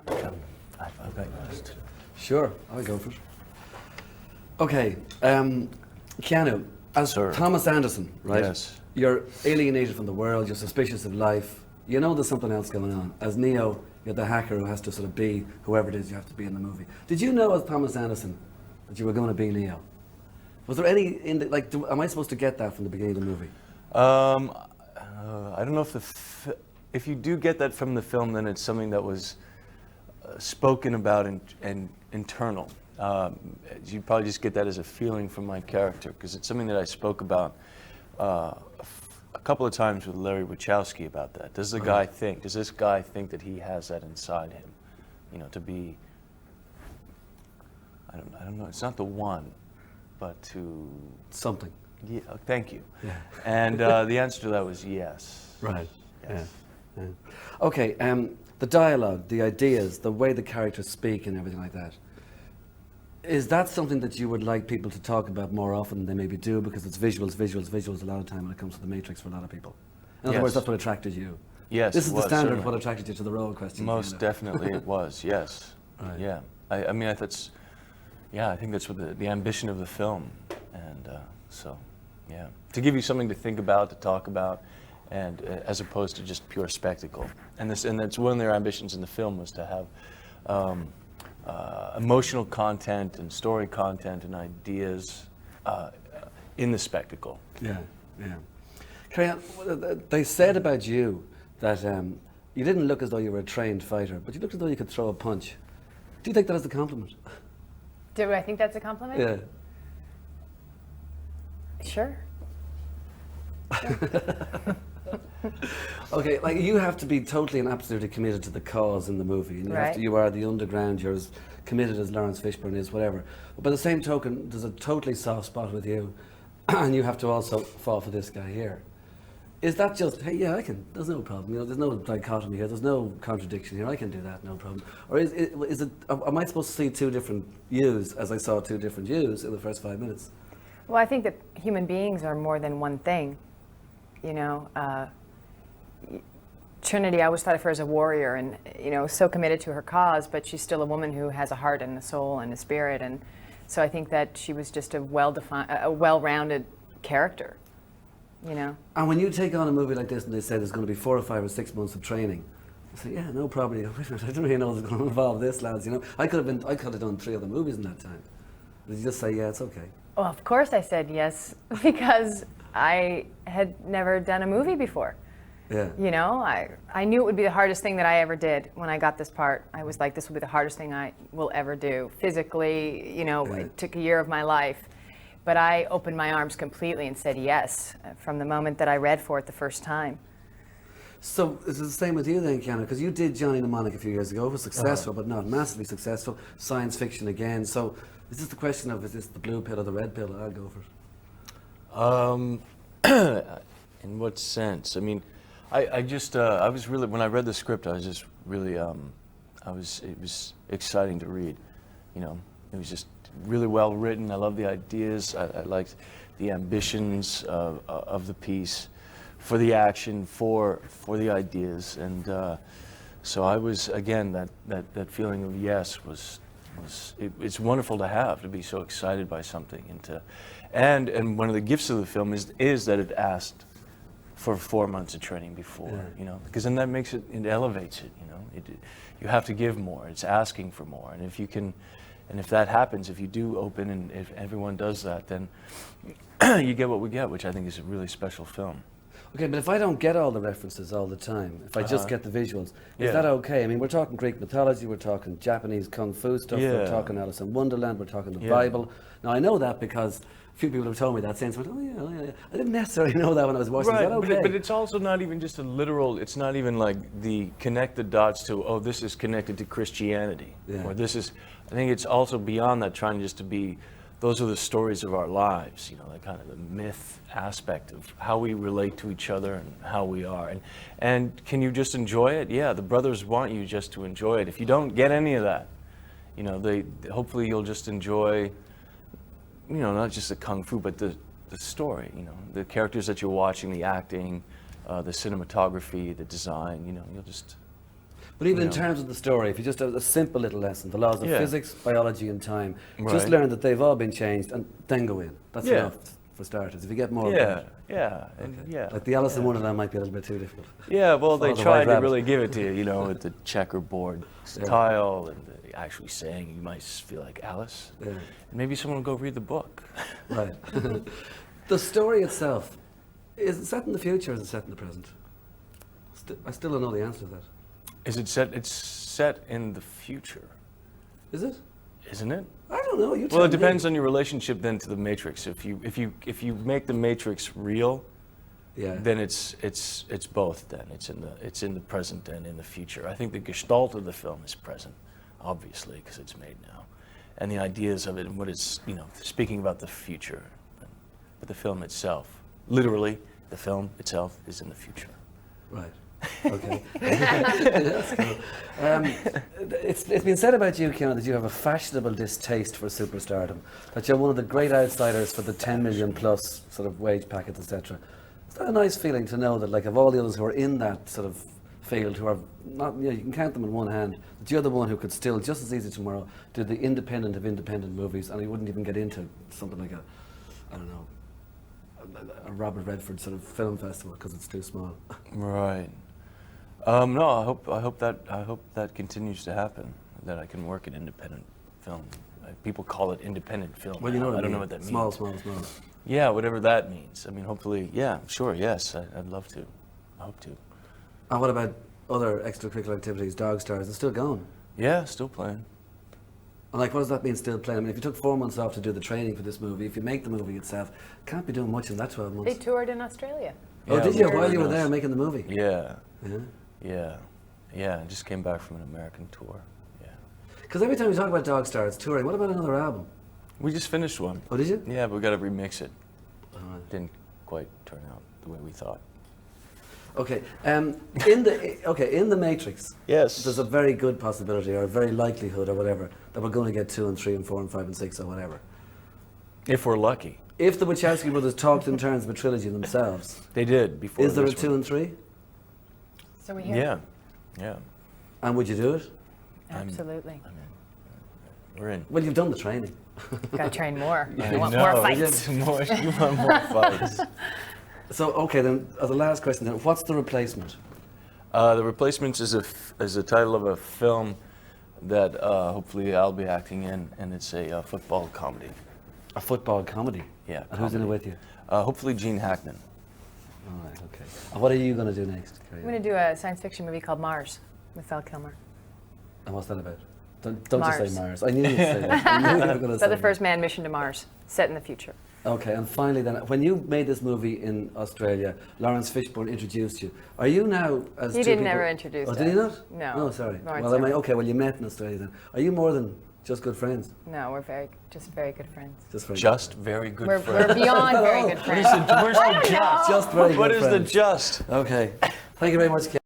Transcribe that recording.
Okay. Sure, I'll go for it. Okay, Keanu, as Sir. Thomas Anderson, right? Yes. You're alienated from the world, you're suspicious of life, you know there's something else going on. As Neo, you're the hacker who has to sort of be whoever it is you have to be in the movie. Did you know as Thomas Anderson that you were going to be Neo? Was there any, am I supposed to get that from the beginning of the movie? I don't know if you do get that from the film, then it's something that was spoken about and internal. You probably just get that as a feeling from my character, because it's something that I spoke about a couple of times with Larry Wachowski about that. Does this guy think that he has that inside him? You know, to be, I don't know, it's not the one, but to... Something. Yeah, thank you. Yeah. And the answer to that was yes. Right. Yes. Yeah. Okay, the dialogue, the ideas, the way the characters speak and everything like that. Is that something that you would like people to talk about more often than they maybe do, because it's visuals a lot of time when it comes to the Matrix for a lot of people? In other words, that's what attracted you. Yes, This is it the was, standard of certainly. what attracted you to the role question. Most definitely it was, yes. Right. Yeah. I mean, I think that's what the ambition of the film. And so, yeah. To give you something to think about, to talk about, and as opposed to just pure spectacle. And that's one of their ambitions in the film, was to have emotional content and story content and ideas in the spectacle. Yeah, yeah. Carry on. They said about you that you didn't look as though you were a trained fighter, but you looked as though you could throw a punch. Do you take that as a compliment? Do I think that's a compliment? Yeah. Sure. Okay, like you have to be totally and absolutely committed to the cause in the movie. And Right. you are the underground, you're as committed as Lawrence Fishburne is, whatever. But by the same token, there's a totally soft spot with you, and you have to also fall for this guy here. Is that just, hey, yeah, I can, there's no problem, you know, there's no dichotomy here, there's no contradiction here, I can do that, no problem. Or is it, am I supposed to see two different yous as I saw two different yous in the first 5 minutes? Well, I think that human beings are more than one thing. You know, Trinity, I always thought of her as a warrior and, you know, so committed to her cause, but she's still a woman who has a heart and a soul and a spirit. And so I think that she was just a well-rounded character, you know. And when you take on a movie like this and they say there's going to be 4 or 5 or 6 months of training, I say, yeah, no problem. I don't really know what's going to involve this, lads. You know, I could have done 3 other movies in that time. Did you just say, yeah, it's okay? Well, of course I said yes, because I had never done a movie before. Yeah. You know, I knew it would be the hardest thing that I ever did when I got this part. I was like, this will be the hardest thing I will ever do. Physically, you know, it took a year of my life. But I opened my arms completely and said yes from the moment that I read for it the first time. So is it the same with you then, Keanu? Because you did Johnny Mnemonic a few years ago. It was successful, but not massively successful. Science fiction again. So is this the question of, is this the blue pill or the red pill? I'll go for it. In what sense? I mean, I was really, when I read the script, I was just really, it was exciting to read. You know, it was just really well written. I love the ideas. I liked the ambitions of the piece, for the action, for the ideas. And so I was, again, that feeling of yes it's wonderful to be so excited by something, and one of the gifts of the film is that it asked for 4 months of training before, you know, because then that makes it elevates it, you know. You have to give more. It's asking for more, and if that happens, if you do open and if everyone does that, then you get what we get, which I think is a really special film. Okay, but if I don't get all the references all the time, if I just get the visuals, is that okay? I mean, we're talking Greek mythology, we're talking Japanese kung fu stuff, we're talking Alice in Wonderland, we're talking the Bible. Now, I know that because a few people have told me that since. Oh yeah. I didn't necessarily know that when I was watching. Right, Is that okay? but it's also not even just a literal, it's not even like the connect the dots to, oh, this is connected to Christianity. Yeah. Or this is, I think it's also beyond that, trying just to be, those are the stories of our lives, you know, that kind of the myth aspect of how we relate to each other and how we are. And can you just enjoy it? Yeah, the brothers want you just to enjoy it. If you don't get any of that, you know, hopefully you'll just enjoy, you know, not just the kung fu, but the story, you know, the characters that you're watching, the acting, the cinematography, the design, you know, you'll just... But even in Yeah. terms of the story, if you just have a simple little lesson, the laws of Yeah. physics, biology, and time, just Right. learn that they've all been changed, and then go in. That's Yeah. enough for starters. If you get more, of Yeah, that, yeah, and yeah. like the Alice in Wonderland might be a little bit too difficult. Yeah, well, they Follow the tried White to Rabbit. really give it to you, you know, with the checkerboard style and the actually saying you might feel like Alice. Yeah. And maybe someone will go read the book. Right. The story itself, is it set in the future or is it set in the present? I still don't know the answer to that. Is it set? It's set in the future, Is it? isn't it? I don't know. You Well, tell it depends me. on your relationship then to the Matrix. If you make the Matrix real, Yeah. then it's both. Then it's in the present and in the future. I think the gestalt of the film is present, obviously, because it's made now, and the ideas of it and what it's speaking about the future, but the film itself, literally, the film itself is in the future. Right. Okay. That's cool. It's been said about you, Keanu, that you have a fashionable distaste for superstardom, that you're one of the great outsiders for the 10 million plus sort of wage packets, etc. Is that a nice feeling to know that, like, of all the others who are in that sort of field, who are not, you can count them in one hand, that you're the one who could still, just as easy tomorrow, do the independent of independent movies, and you wouldn't even get into something like I don't know, a Robert Redford sort of film festival because it's too small. Right. No, I hope that continues to happen. That I can work in independent film. People call it independent film. Well, you know now. what I don't mean. know what that means. Small. Yeah, whatever that means. I mean, hopefully, yeah, sure, yes, I'd love to. I hope to. And what about other extracurricular activities, Dog Stars? It's still going. Yeah, still playing. And like, what does that mean, still playing? I mean, if you took 4 months off to do the training for this movie, if you make the movie itself, can't be doing much in that 12 They months. toured in Australia. Oh, Yeah, did you? we While you were were. there making the movie? Yeah, Yeah. yeah. I just came back from an American tour. Yeah. Because every time you talk about Dog Stars touring, what about another album? We just finished one. Oh, did you? Yeah, but we got to remix it. Alright. Didn't quite turn out the way we thought. Okay. In the Matrix, Yes. there's a very good possibility, or a very likelihood, or whatever, that we're going to get 2 and 3 and 4 and 5 and 6 or whatever. If we're lucky. If the Wachowski brothers talked in terms of a trilogy themselves, They did before. is there a this 2 one. and 3? So we hear. Yeah, yeah. And would you do it? Absolutely. I mean, we're in. Well, you've done the training. Got to train more. I I want know. more fights. You want more fights. So, okay, then, as a last question, then, what's the replacement? The Replacements is a title of a film that hopefully I'll be acting in, and it's a football comedy. A football comedy? Yeah. And who's in it comedy. with you? Hopefully Gene Hackman. All right, okay. And what are you going to do next? I'm going to do a science fiction movie called Mars with Val Kilmer. And what's that about? Don't just Mars. say Mars. I knew you'd say that. I knew you were going to About say the that. first manned mission to Mars, set in the future. Okay, and finally then, when you made this movie in Australia, Lawrence Fishburne introduced you. Are you now, as He two didn't people- ever introduce Oh, did he us. not? No. No, sorry. Lawrence Well, I mean, never. okay, well, you met in Australia then. Are you more than just good friends? No, we're just very good friends. Just very Just very good We're friends. beyond very good What friends. is the, where's the just? Just very What good is the friends. just? Okay. Thank you very much, Ken.